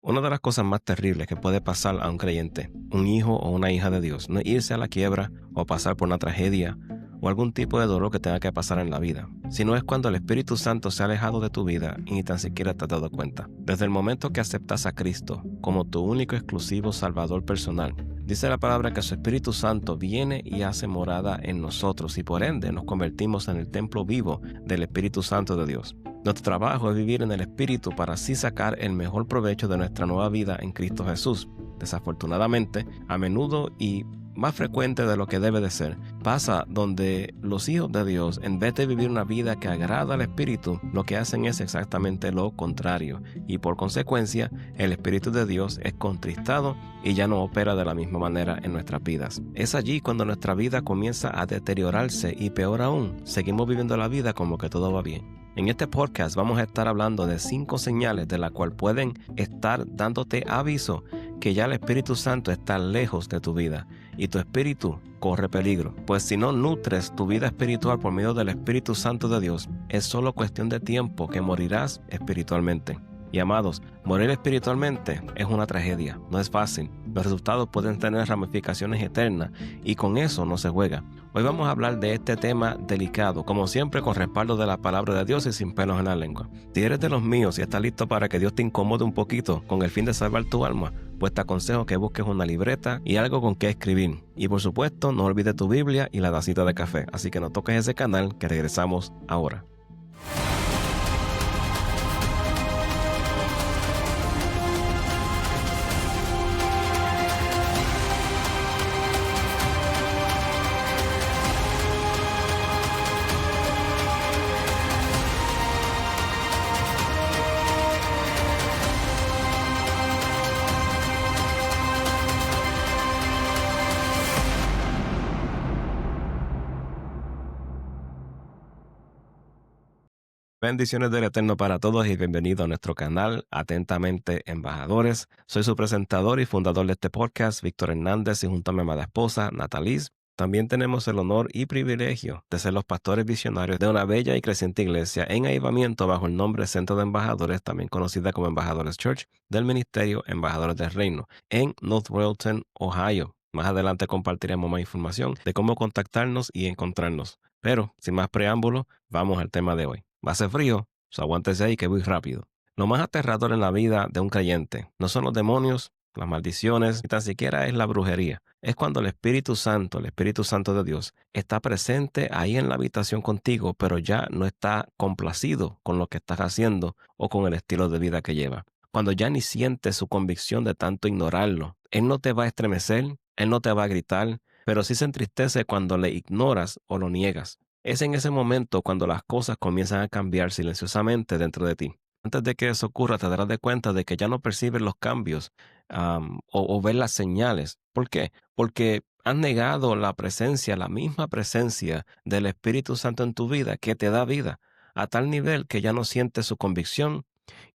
Una de las cosas más terribles que puede pasar a un creyente, un hijo o una hija de Dios, no es irse a la quiebra o pasar por una tragedia o algún tipo de dolor que tenga que pasar en la vida, sino es cuando el Espíritu Santo se ha alejado de tu vida y ni tan siquiera te has dado cuenta. Desde el momento que aceptas a Cristo como tu único exclusivo Salvador personal, dice la palabra que su Espíritu Santo viene y hace morada en nosotros y por ende nos convertimos en el templo vivo del Espíritu Santo de Dios. Nuestro trabajo es vivir en el Espíritu para así sacar el mejor provecho de nuestra nueva vida en Cristo Jesús. Desafortunadamente, a menudo y más frecuente de lo que debe de ser, pasa donde los hijos de Dios, en vez de vivir una vida que agrada al Espíritu, lo que hacen es exactamente lo contrario. Y por consecuencia, el Espíritu de Dios es contristado y ya no opera de la misma manera en nuestras vidas. Es allí cuando nuestra vida comienza a deteriorarse y peor aún, seguimos viviendo la vida como que todo va bien. En este podcast vamos a estar hablando de 5 señales de las cuales pueden estar dándote aviso que ya el Espíritu Santo está lejos de tu vida y tu espíritu corre peligro. Pues si no nutres tu vida espiritual por medio del Espíritu Santo de Dios, es solo cuestión de tiempo que morirás espiritualmente. Y amados, morir espiritualmente es una tragedia, no es fácil. Los resultados pueden tener ramificaciones eternas y con eso no se juega. Hoy vamos a hablar de este tema delicado, como siempre con respaldo de la palabra de Dios y sin pelos en la lengua. Si eres de los míos y estás listo para que Dios te incomode un poquito con el fin de salvar tu alma, pues te aconsejo que busques una libreta y algo con qué escribir. Y por supuesto, no olvides tu Biblia y la tacita de café. Así que no toques ese canal que regresamos ahora. Bendiciones del Eterno para todos y bienvenido a nuestro canal Atentamente Embajadores. Soy su presentador y fundador de este podcast, Víctor Hernández, y junto a mi amada esposa, Nataliz. También tenemos el honor y privilegio de ser los pastores visionarios de una bella y creciente iglesia en avivamiento bajo el nombre Centro de Embajadores, también conocida como Embajadores Church, del Ministerio Embajadores del Reino, en North Royalton, Ohio. Más adelante compartiremos más información de cómo contactarnos y encontrarnos. Pero, sin más preámbulos, vamos al tema de hoy. Va a ser frío, aguántese ahí que voy rápido. Lo más aterrador en la vida de un creyente no son los demonios, las maldiciones, ni tan siquiera es la brujería. Es cuando el Espíritu Santo de Dios, está presente ahí en la habitación contigo, pero ya no está complacido con lo que estás haciendo o con el estilo de vida que lleva. Cuando ya ni sientes su convicción de tanto ignorarlo. Él no te va a estremecer, Él no te va a gritar, pero sí se entristece cuando le ignoras o lo niegas. Es en ese momento cuando las cosas comienzan a cambiar silenciosamente dentro de ti. Antes de que eso ocurra, te darás de cuenta de que ya no percibes los cambios o ves las señales. ¿Por qué? Porque has negado la misma presencia del Espíritu Santo en tu vida que te da vida, a tal nivel que ya no sientes su convicción.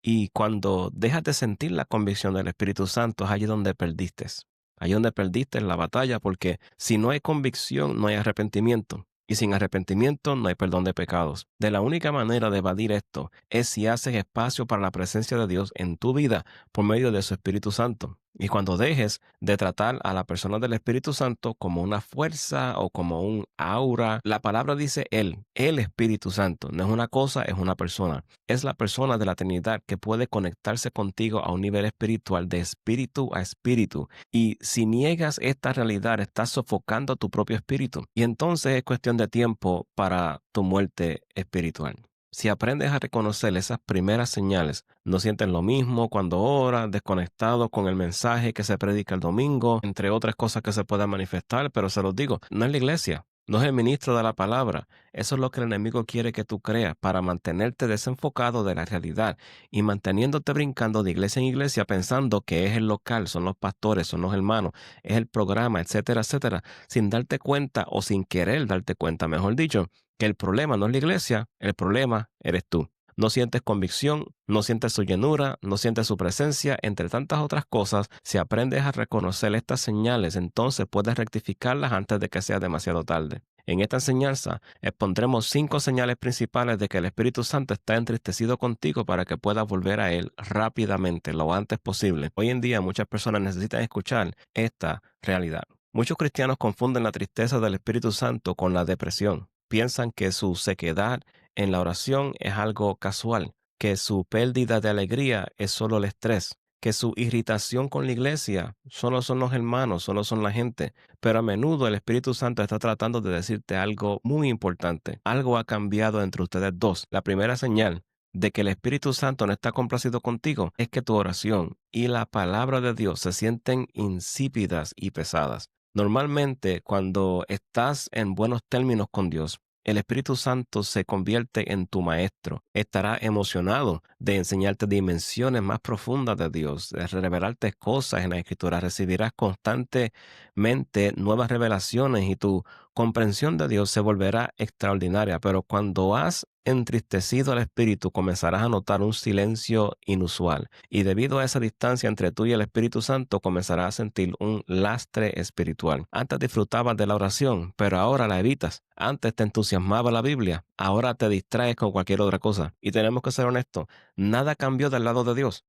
Y cuando dejas de sentir la convicción del Espíritu Santo, es allí donde perdiste. Allí donde perdiste la batalla, porque si no hay convicción, no hay arrepentimiento. Y sin arrepentimiento no hay perdón de pecados. De la única manera de evadir esto es si haces espacio para la presencia de Dios en tu vida por medio de su Espíritu Santo. Y cuando dejes de tratar a la persona del Espíritu Santo como una fuerza o como un aura, la palabra dice Él, el Espíritu Santo. No es una cosa, es una persona. Es la persona de la Trinidad que puede conectarse contigo a un nivel espiritual de espíritu a espíritu. Y si niegas esta realidad, estás sofocando tu propio espíritu. Y entonces es cuestión de tiempo para tu muerte espiritual. Si aprendes a reconocer esas primeras señales, no sientes lo mismo cuando oras, desconectado con el mensaje que se predica el domingo, entre otras cosas que se puedan manifestar, pero se los digo, no es la iglesia, no es el ministro de la palabra. Eso es lo que el enemigo quiere que tú creas para mantenerte desenfocado de la realidad y manteniéndote brincando de iglesia en iglesia pensando que es el local, son los pastores, son los hermanos, es el programa, etcétera, etcétera, sin darte cuenta o sin querer darte cuenta, mejor dicho, que el problema no es la iglesia, el problema eres tú. No sientes convicción, no sientes su llenura, no sientes su presencia, entre tantas otras cosas. Si aprendes a reconocer estas señales, entonces puedes rectificarlas antes de que sea demasiado tarde. En esta enseñanza expondremos 5 señales principales de que el Espíritu Santo está entristecido contigo para que puedas volver a Él rápidamente, lo antes posible. Hoy en día muchas personas necesitan escuchar esta realidad. Muchos cristianos confunden la tristeza del Espíritu Santo con la depresión. Piensan que su sequedad en la oración es algo casual, que su pérdida de alegría es solo el estrés, que su irritación con la iglesia solo son los hermanos, solo son la gente. Pero a menudo el Espíritu Santo está tratando de decirte algo muy importante. Algo ha cambiado entre ustedes dos. La primera señal de que el Espíritu Santo no está complacido contigo es que tu oración y la palabra de Dios se sienten insípidas y pesadas. Normalmente, cuando estás en buenos términos con Dios, el Espíritu Santo se convierte en tu maestro. Estará emocionado de enseñarte dimensiones más profundas de Dios, de revelarte cosas en la Escritura. Recibirás constantemente nuevas revelaciones y tu comprensión de Dios se volverá extraordinaria. Pero cuando has entristecido al Espíritu, comenzarás a notar un silencio inusual. Y debido a esa distancia entre tú y el Espíritu Santo, comenzarás a sentir un lastre espiritual. Antes disfrutabas de la oración, pero ahora la evitas. Antes te entusiasmaba la Biblia, ahora te distraes con cualquier otra cosa. Y tenemos que ser honestos, nada cambió del lado de Dios.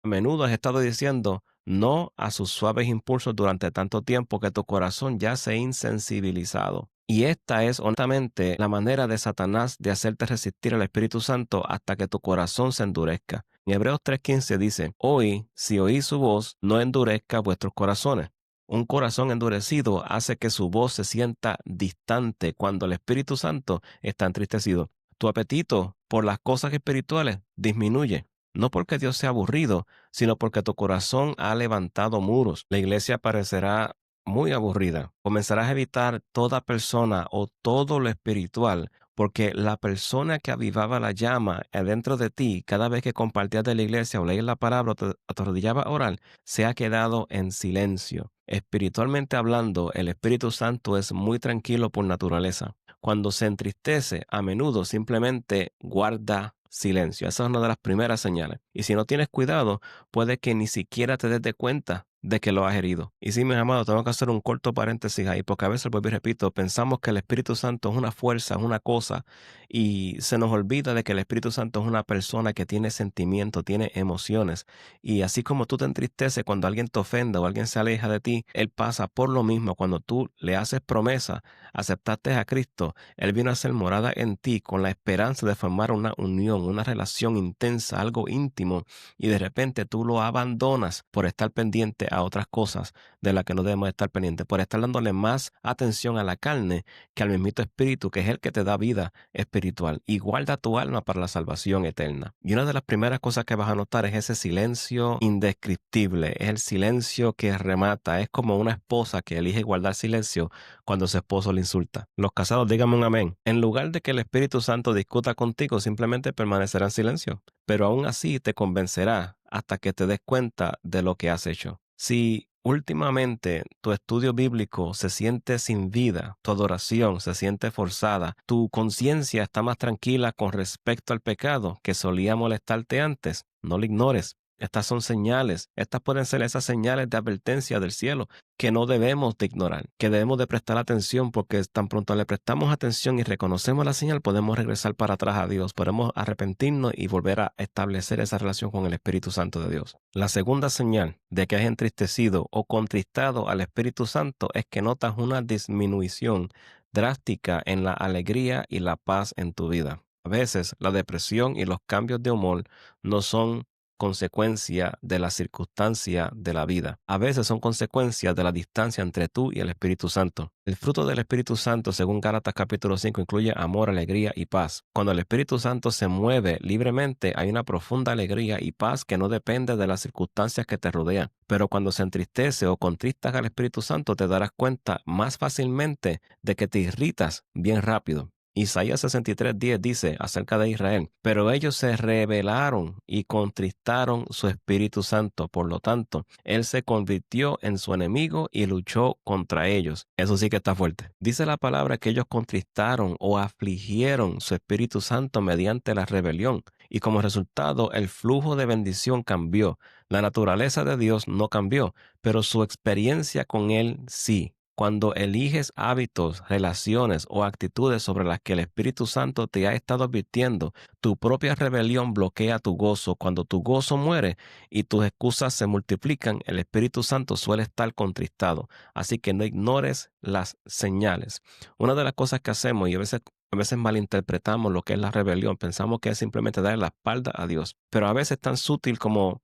A menudo has estado diciendo no a sus suaves impulsos durante tanto tiempo que tu corazón ya se ha insensibilizado. Y esta es honestamente la manera de Satanás de hacerte resistir al Espíritu Santo hasta que tu corazón se endurezca. En Hebreos 3:15 dice, hoy, si oís su voz, no endurezca vuestros corazones. Un corazón endurecido hace que su voz se sienta distante cuando el Espíritu Santo está entristecido. Tu apetito por las cosas espirituales disminuye. No porque Dios sea aburrido, sino porque tu corazón ha levantado muros. La iglesia parecerá muy aburrida. Comenzarás a evitar toda persona o todo lo espiritual, porque la persona que avivaba la llama adentro de ti, cada vez que compartías de la iglesia o leías la palabra o te arrodillabas a orar, se ha quedado en silencio. Espiritualmente hablando, el Espíritu Santo es muy tranquilo por naturaleza. Cuando se entristece, a menudo simplemente guarda silencio. Esa es una de las primeras señales. Y si no tienes cuidado, puede que ni siquiera te des de cuenta de que lo has herido. Y sí, mis amados, tengo que hacer un corto paréntesis ahí, porque a veces, vuelvo y repito, pensamos que el Espíritu Santo es una fuerza, es una cosa, y se nos olvida de que el Espíritu Santo es una persona que tiene sentimientos, tiene emociones. Y así como tú te entristeces cuando alguien te ofenda o alguien se aleja de ti, Él pasa por lo mismo. Cuando tú le haces promesa, aceptaste a Cristo, Él vino a ser morada en ti con la esperanza de formar una unión, una relación intensa, algo íntimo, y de repente tú lo abandonas por estar pendiente a otras cosas de las que no debemos estar pendientes, por estar dándole más atención a la carne que al mismito espíritu, que es el que te da vida espiritual, y guarda tu alma para la salvación eterna. Y una de las primeras cosas que vas a notar es ese silencio indescriptible, es el silencio que remata, es como una esposa que elige guardar silencio cuando su esposo le insulta. Los casados, díganme un amén. En lugar de que el Espíritu Santo discuta contigo, simplemente permanecerá en silencio, pero aún así te convencerá hasta que te des cuenta de lo que has hecho. Si últimamente tu estudio bíblico se siente sin vida, tu adoración se siente forzada, tu conciencia está más tranquila con respecto al pecado que solía molestarte antes, no lo ignores. Estas son señales, estas pueden ser esas señales de advertencia del cielo que no debemos de ignorar, que debemos de prestar atención, porque tan pronto le prestamos atención y reconocemos la señal, podemos regresar para atrás a Dios, podemos arrepentirnos y volver a establecer esa relación con el Espíritu Santo de Dios. La segunda señal de que has entristecido o contristado al Espíritu Santo es que notas una disminución drástica en la alegría y la paz en tu vida. A veces la depresión y los cambios de humor no son consecuencia de la circunstancia de la vida. A veces son consecuencias de la distancia entre tú y el Espíritu Santo. El fruto del Espíritu Santo, según Gálatas capítulo 5, incluye amor, alegría y paz. Cuando el Espíritu Santo se mueve libremente, hay una profunda alegría y paz que no depende de las circunstancias que te rodean. Pero cuando se entristece o contristas al Espíritu Santo, te darás cuenta más fácilmente de que te irritas bien rápido. Isaías 63:10 dice acerca de Israel, pero ellos se rebelaron y contristaron su Espíritu Santo. Por lo tanto, Él se convirtió en su enemigo y luchó contra ellos. Eso sí que está fuerte. Dice la palabra que ellos contristaron o afligieron su Espíritu Santo mediante la rebelión. y como resultado el flujo de bendición cambió. La naturaleza de Dios no cambió, pero su experiencia con Él sí. Cuando eliges hábitos, relaciones o actitudes sobre las que el Espíritu Santo te ha estado advirtiendo, tu propia rebelión bloquea tu gozo. Cuando tu gozo muere y tus excusas se multiplican, el Espíritu Santo suele estar contristado. Así que no ignores las señales. Una de las cosas que hacemos, y a veces malinterpretamos lo que es la rebelión, pensamos que es simplemente dar la espalda a Dios, pero a veces es tan sutil como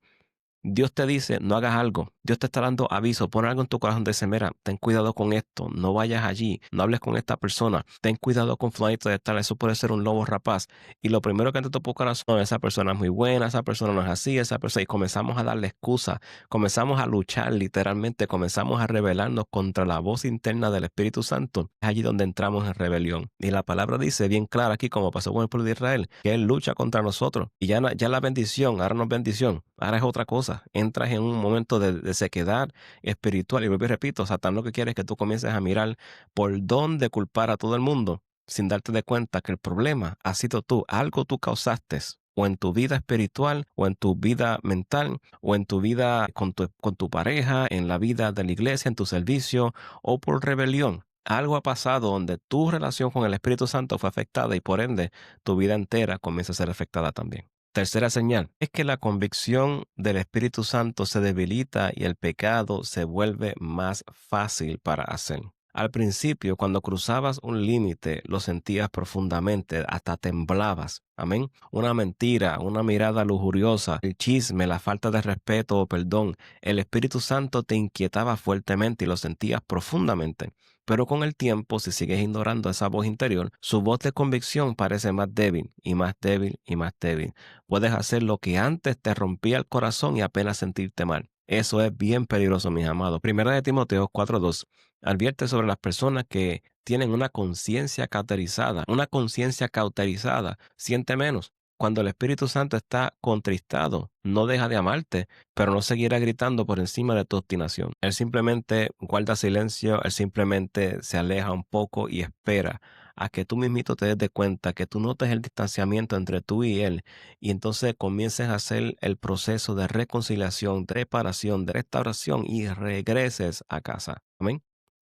Dios te dice, no hagas algo. Dios te está dando aviso. Pon algo en tu corazón. Dice, mira, ten cuidado con esto. No vayas allí. No hables con esta persona. Ten cuidado con fulanito de tal. Eso puede ser un lobo rapaz. Y lo primero que te topa tu corazón, esa persona es muy buena, esa persona no es así, esa persona. Y comenzamos a darle excusas. Comenzamos a luchar literalmente. Comenzamos a rebelarnos contra la voz interna del Espíritu Santo. Es allí donde entramos en rebelión. Y la palabra dice bien clara aquí, como pasó con el pueblo de Israel, que Él lucha contra nosotros. Y ya la bendición, ahora no es bendición. Ahora es otra cosa. Entras en un momento de sequedad espiritual. Y vuelvo y repito, Satán lo que quiere es que tú comiences a mirar por dónde culpar a todo el mundo sin darte de cuenta que el problema ha sido tú. Algo tú causaste o en tu vida espiritual, o en tu vida mental, o en tu vida con tu pareja, en la vida de la iglesia, en tu servicio, o por rebelión. Algo ha pasado donde tu relación con el Espíritu Santo fue afectada y por ende tu vida entera comienza a ser afectada también. Tercera señal es que la convicción del Espíritu Santo se debilita y el pecado se vuelve más fácil para hacer. Al principio, cuando cruzabas un límite, lo sentías profundamente, hasta temblabas. Amén. Una mentira, una mirada lujuriosa, el chisme, la falta de respeto o perdón, el Espíritu Santo te inquietaba fuertemente y lo sentías profundamente. Pero con el tiempo, si sigues ignorando esa voz interior, su voz de convicción parece más débil y más débil y más débil. Puedes hacer lo que antes te rompía el corazón y apenas sentirte mal. Eso es bien peligroso, mis amados. Primera de Timoteo 4:2 advierte sobre las personas que tienen una conciencia cauterizada. Una conciencia cauterizada siente menos. Cuando el Espíritu Santo está contristado, no deja de amarte, pero no seguirá gritando por encima de tu obstinación. Él simplemente guarda silencio, él simplemente se aleja un poco y espera a que tú mismito te des de cuenta, que tú notes el distanciamiento entre tú y él, y entonces comiences a hacer el proceso de reconciliación, de reparación, de restauración y regreses a casa. Amén.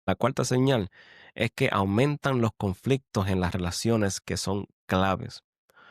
La cuarta señal es que aumentan los conflictos en las relaciones que son claves.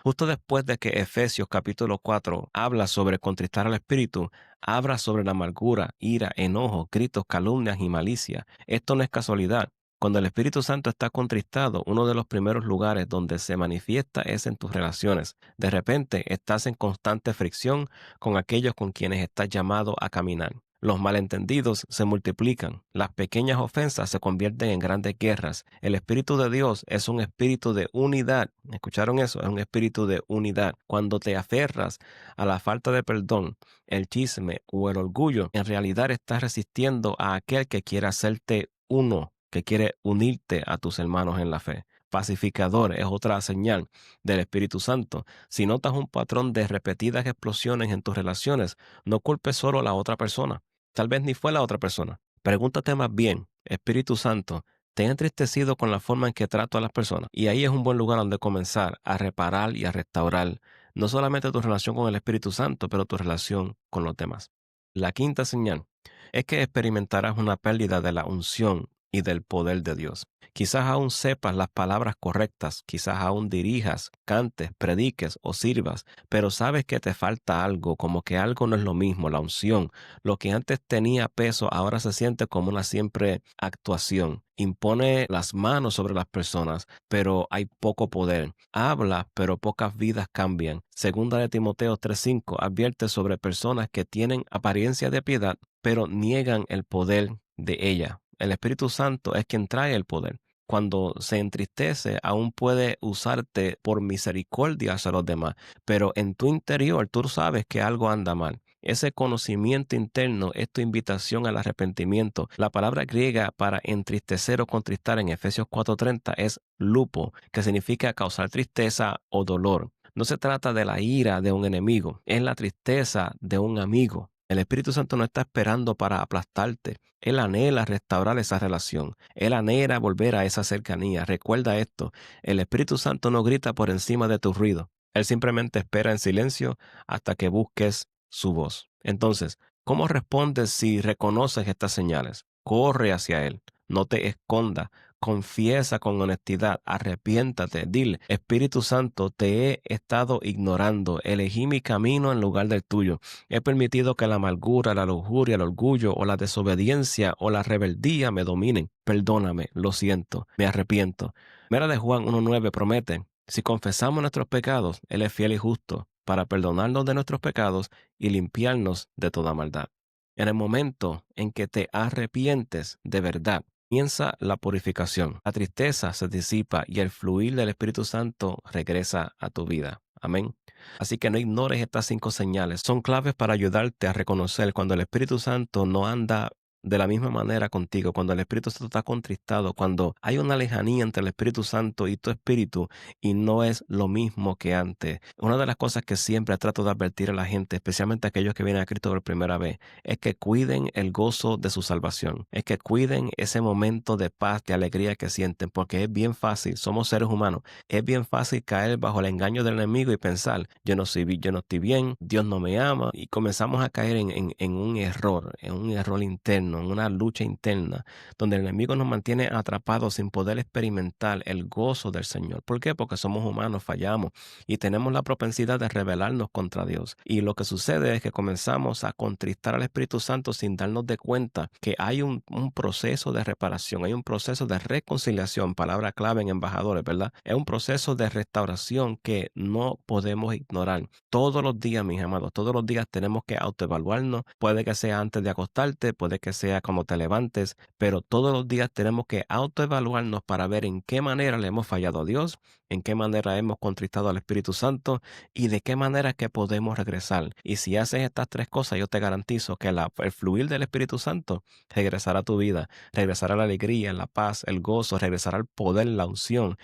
Justo después de que Efesios capítulo 4 habla sobre contristar al espíritu, habla sobre la amargura, ira, enojo, gritos, calumnias y malicia. Esto no es casualidad. Cuando el Espíritu Santo está contristado, uno de los primeros lugares donde se manifiesta es en tus relaciones. De repente estás en constante fricción con aquellos con quienes estás llamado a caminar. Los malentendidos se multiplican, las pequeñas ofensas se convierten en grandes guerras. El Espíritu de Dios es un espíritu de unidad. ¿Escucharon eso? Es un espíritu de unidad. Cuando te aferras a la falta de perdón, el chisme o el orgullo, en realidad estás resistiendo a aquel que quiere hacerte uno, que quiere unirte a tus hermanos en la fe. Pacificador es otra señal del Espíritu Santo. Si notas un patrón de repetidas explosiones en tus relaciones, no culpes solo a la otra persona. Tal vez ni fue la otra persona. Pregúntate más bien, Espíritu Santo, ¿te he entristecido con la forma en que trato a las personas? Y ahí es un buen lugar donde comenzar a reparar y a restaurar no solamente tu relación con el Espíritu Santo, pero tu relación con los demás. La quinta señal es que experimentarás una pérdida de la unción y del poder de Dios. Quizás aún sepas las palabras correctas, quizás aún dirijas, cantes, prediques o sirvas, pero sabes que te falta algo, como que algo no es lo mismo, la unción. Lo que antes tenía peso ahora se siente como una simple actuación. Impone las manos sobre las personas, pero hay poco poder. Habla, pero pocas vidas cambian. Segunda de Timoteo 3:5 advierte sobre personas que tienen apariencia de piedad, pero niegan el poder de ella. El Espíritu Santo es quien trae el poder. Cuando se entristece, aún puede usarte por misericordia hacia los demás, pero en tu interior tú sabes que algo anda mal. Ese conocimiento interno es tu invitación al arrepentimiento. La palabra griega para entristecer o contristar en Efesios 4:30 es lupo, que significa causar tristeza o dolor. No se trata de la ira de un enemigo, es la tristeza de un amigo. El Espíritu Santo no está esperando para aplastarte. Él anhela restaurar esa relación. Él anhela volver a esa cercanía. Recuerda esto, el Espíritu Santo no grita por encima de tu ruido. Él simplemente espera en silencio hasta que busques su voz. Entonces, ¿cómo respondes si reconoces estas señales? Corre hacia Él, no te esconda, confiesa con honestidad, arrepiéntate, dile, Espíritu Santo, te he estado ignorando, elegí mi camino en lugar del tuyo, he permitido que la amargura, la lujuria, el orgullo o la desobediencia o la rebeldía me dominen. Perdóname, lo siento, me arrepiento. Mira de Juan 1:9 promete, si confesamos nuestros pecados, Él es fiel y justo para perdonarnos de nuestros pecados y limpiarnos de toda maldad. En el momento en que te arrepientes de verdad, comienza la purificación. La tristeza se disipa y el fluir del Espíritu Santo regresa a tu vida. Amén. Así que no ignores estas 5 señales. Son claves para ayudarte a reconocer cuando el Espíritu Santo no anda de la misma manera contigo, cuando el Espíritu Santo está contristado, cuando hay una lejanía entre el Espíritu Santo y tu espíritu y no es lo mismo que antes. Una de las cosas que siempre trato de advertir a la gente, especialmente a aquellos que vienen a Cristo por primera vez, es que cuiden el gozo de su salvación, es que cuiden ese momento de paz, de alegría que sienten, porque es bien fácil, somos seres humanos, es bien fácil caer bajo el engaño del enemigo y pensar, yo no estoy bien, Dios no me ama, y comenzamos a caer en un error interno, en una lucha interna, donde el enemigo nos mantiene atrapados sin poder experimentar el gozo del Señor. ¿Por qué? Porque somos humanos, fallamos y tenemos la propensidad de rebelarnos contra Dios. Y lo que sucede es que comenzamos a contristar al Espíritu Santo sin darnos de cuenta que hay un proceso de reparación, hay un proceso de reconciliación, palabra clave en embajadores, ¿verdad? Es un proceso de restauración que no podemos ignorar. Todos los días, mis amados, todos los días tenemos que autoevaluarnos. Puede que sea antes de acostarte, puede que sea cuando te levantes, pero todos los días tenemos que autoevaluarnos para ver en qué manera le hemos fallado a Dios, en qué manera hemos contristado al Espíritu Santo y de qué manera que podemos regresar. Y si haces estas 3 cosas, yo te garantizo que el fluir del Espíritu Santo regresará a tu vida, regresará la alegría, la paz, el gozo, regresará el poder, la unción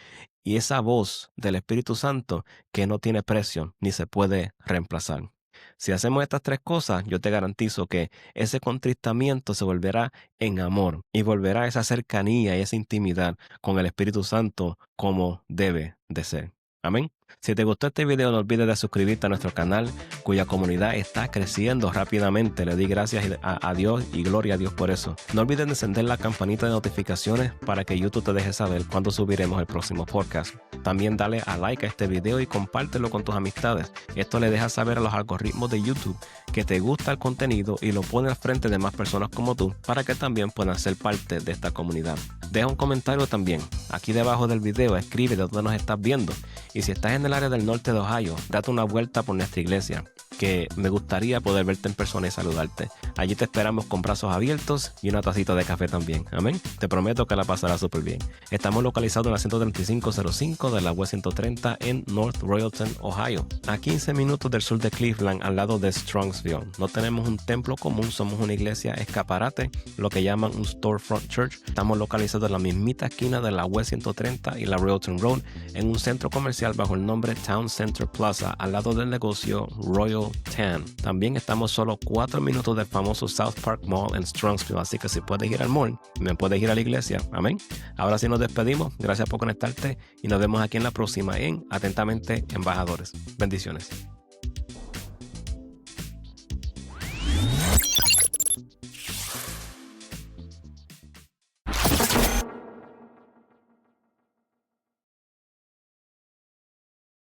y esa voz del Espíritu Santo que no tiene precio ni se puede reemplazar. Si hacemos estas 3 cosas, yo te garantizo que ese contristamiento se volverá en amor y volverá a esa cercanía y esa intimidad con el Espíritu Santo como debe de ser. Amén. Si te gustó este video, no olvides de suscribirte a nuestro canal, cuya comunidad está creciendo rápidamente. Le di gracias a Dios y gloria a Dios por eso. No olvides de encender la campanita de notificaciones para que YouTube te deje saber cuándo subiremos el próximo podcast. También dale a like a este video y compártelo con tus amistades. Esto le deja saber a los algoritmos de YouTube que te gusta el contenido y lo pone al frente de más personas como tú para que también puedan ser parte de esta comunidad. Deja un comentario también. Aquí debajo del video escribe de dónde nos estás viendo. Y si estás en el área del norte de Ohio, date una vuelta por nuestra iglesia, que me gustaría poder verte en persona y saludarte. Allí te esperamos con brazos abiertos y una tacita de café también. Amén. Te prometo que la pasarás súper bien. Estamos localizados en la 13505 de la West 130 en North Royalton, Ohio, a 15 minutos del sur de Cleveland, al lado de Strongsville. No tenemos un templo común, somos una iglesia escaparate, lo que llaman un storefront church. Estamos localizados en la mismita esquina de la West 130 y la Royalton Road, en un centro comercial bajo el nombre Town Center Plaza, al lado del negocio Royal Tan. También estamos solo 4 minutos del famoso South Park Mall en Strongsville, así que si puedes ir al mall, me puedes ir a la iglesia. Amén. Ahora sí nos despedimos. Gracias por conectarte y nos vemos aquí en la próxima en Atentamente Embajadores. Bendiciones.